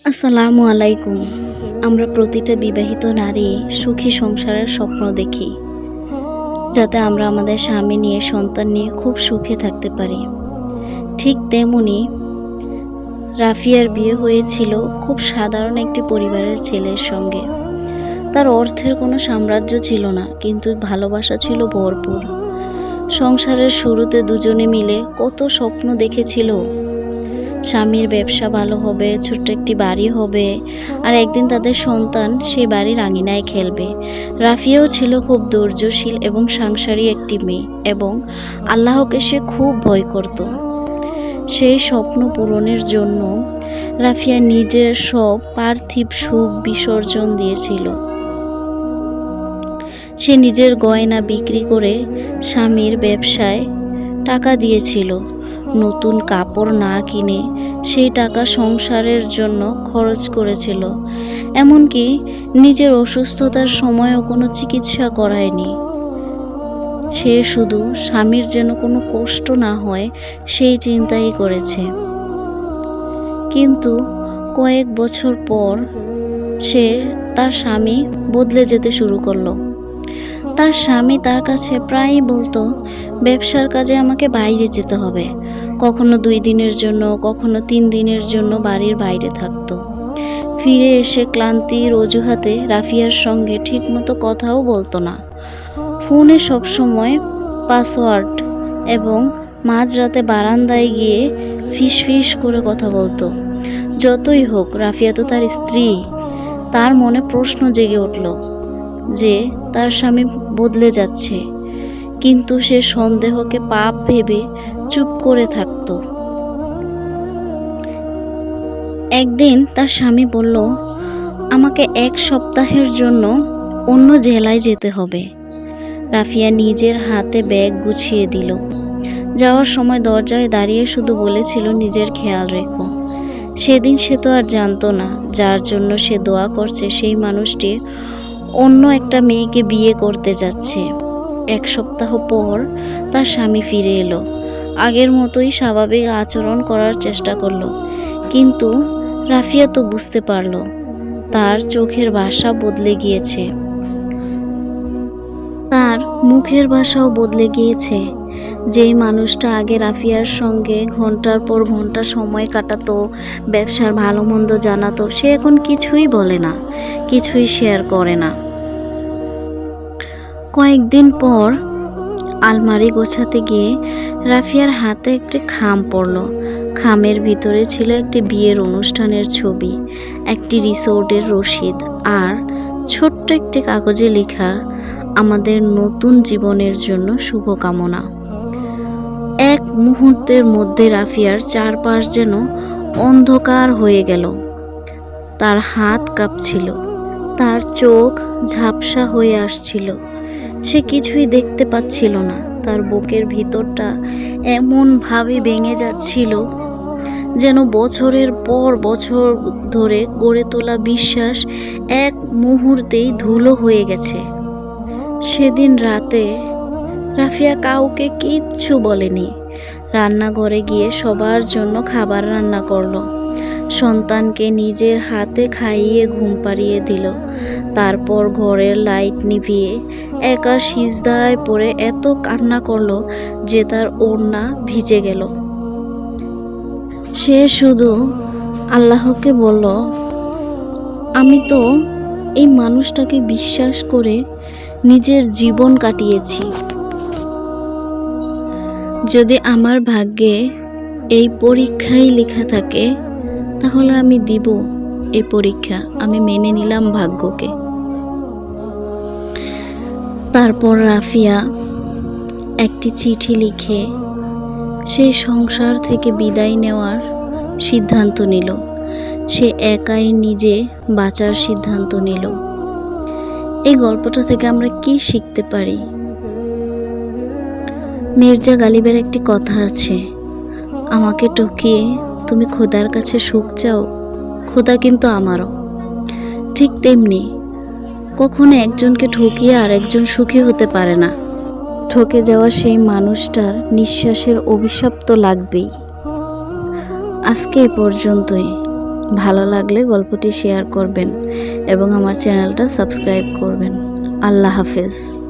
আসসালামু আলাইকুম। আমরা প্রতিটা বিবাহিত নারী সুখী সংসারের স্বপ্ন দেখি, যাতে আমরা আমাদের স্বামী নিয়ে সন্তান নিয়ে খুব সুখে থাকতে পারি। ঠিক তেমনি রাফিয়ার বিয়ে হয়েছিল খুব সাধারণ একটি পরিবারের ছেলের সঙ্গে। তার অর্থের কোনো সাম্রাজ্য ছিল না, কিন্তু ভালোবাসা ছিল ভরপুর। সংসারের শুরুতে দুজনে মিলে কত স্বপ্ন দেখেছিল। স্বামীর ব্যবসা ভালো হবে, ছোট্ট একটি বাড়ি হবে, আর একদিন তাদের সন্তান সেই বাড়ির আঙিনায় খেলবে। রাফিয়াও ছিল খুব ধৈর্যশীল এবং সাংসারিক একটি মেয়ে, এবং আল্লাহকে সে খুব ভয় করত। সেই স্বপ্ন পূরণের জন্য রাফিয়া নিজের সব পার্থিব সুখ বিসর্জন দিয়েছিল। সে নিজের গয়না বিক্রি করে স্বামীর ব্যবসায় টাকা দিয়েছিল। নতুন কাপড় না কিনে সেই টাকা সংসারের জন্য খরচ করেছিল। এমনকি নিজের অসুস্থতার সময়ও কোনো চিকিৎসা করায়নি। সে শুধু স্বামীর যেন কোনো কষ্ট না হয় সেই চিন্তাই করেছে। কিন্তু কয়েক বছর পর তার স্বামী বদলে যেতে শুরু করলো। তার স্বামী তার কাছে প্রায়ই বলতো, ব্যবসার কাজে আমাকে বাইরে যেতে হবে। কখনো 2 দিনের জন্য, কখনো 3 দিনের জন্য বাড়ির বাইরে থাকতো। ফিরে এসে ক্লান্তির অজুহাতে রাফিয়ার সঙ্গে ঠিকমতো কথাও বলতো না। ফোনে সবসময় পাসওয়ার্ড এবং মাঝরাতে বারান্দায় গিয়ে ফিস করে কথা বলতো। যতই হোক, রাফিয়া তো তার স্ত্রী। তার মনে প্রশ্ন জেগে উঠল যে তার স্বামী বদলে যাচ্ছে, কিন্তু সে সন্দেহকে পাপ ভেবে চুপ করে থাকত। একদিন তার স্বামী বলল, আমাকে 1 সপ্তাহের জন্য অন্য জেলায় যেতে হবে। রাফিয়া নিজের হাতে ব্যাগ গুছিয়ে দিল। যাওয়ার সময় দরজায় দাঁড়িয়ে শুধু বলেছিল, নিজের খেয়াল রেখো। সেদিন সে তো আর জানতো না, যার জন্য সে দোয়া করছে সেই মানুষটি অন্য একটা মেয়েকে বিয়ে করতে যাচ্ছে। 1 সপ্তাহ পর তার স্বামী ফিরে এলো। আগের মতোই স্বাভাবিক আচরণ করার চেষ্টা করলো, কিন্তু রাফিয়া তো বুঝতে পারল তার চোখের ভাষা বদলে গিয়েছে, তার মুখের ভাষাও বদলে গিয়েছে। যেই মানুষটা আগে রাফিয়ার সঙ্গে ঘন্টার পর ঘন্টা সময় কাটাতো, ব্যবসার ভালো মন্দ জানাতো, সে এখন কিছুই বলে না, কিছুই শেয়ার করে না। কয়েকদিন পর আলমারি গোছাতে গিয়ে রাফিয়ার হাতে একটি খাম পড়ল। খামের ভিতরে ছিল একটি বিয়ের অনুষ্ঠানের ছবি, একটি রিসোর্টের রসিদ, আর ছোট্ট একটি কাগজে লেখা, আমাদের নতুন জীবনের জন্য শুভকামনা। এক মুহূর্তের মধ্যে রাফিয়ার চারপাশ যেন অন্ধকার হয়ে গেল। তার হাত কাঁপছিল, তার চোখ ঝাপসা হয়ে আসছিল। সে কিছুই দেখতে পাচ্ছিল না। তার বুকের ভিতরটা এমনভাবে ভেঙে যাচ্ছিল যেন বছরের পর বছর ধরে গড়ে তোলা বিশ্বাস এক মুহূর্তেই ধুলো হয়ে গেছে। সেদিন রাতে রাফিয়া কাউকে কিচ্ছু বলেনি। রান্নাঘরে গিয়ে সবার জন্য খাবার রান্না করলো। সন্তানকে নিজের হাতে খাইয়ে ঘুম পাড়িয়ে দিল। তারপর ঘরের লাইট নিভিয়ে একা সিজদায় পড়ে এত কান্না করলো যে তার ওড়না ভিজে গেল। সে শুধু আল্লাহকে বলল, আমি তো এই মানুষটাকে বিশ্বাস করে নিজের জীবন কাটিয়েছি। যদি আমার ভাগ্যে এই পরীক্ষাই লেখা থাকে, তাহলে আমি দিব এই পরীক্ষা। আমি মেনে নিলাম ভাগ্যকে। তারপর রাফিয়া একটি চিঠি লিখে সেই সংসার থেকে বিদায় নেওয়ার সিদ্ধান্ত নিল। সে একাই নিজে বাঁচার সিদ্ধান্ত নিল। এই গল্পটা থেকে আমরা কি শিখতে পারি? মির্জা গালিবের একটি কথা আছে, আমাকে টকিয়ে তুমি খোদার কাছে সুখ চাও, খোদা কিন্তু আমারও। ঠিক তেমনি কখনো একজনকে ঠকিয়ে আর একজন সুখী হতে পারে না। ঠকে যাওয়া সেই মানুষটার নিঃশ্বাসের অভিশাপ তো লাগবেই। আজকে এ পর্যন্তই। ভালো লাগলে গল্পটি শেয়ার করবেন এবং আমার চ্যানেলটা সাবস্ক্রাইব করবেন। আল্লাহ হাফেজ।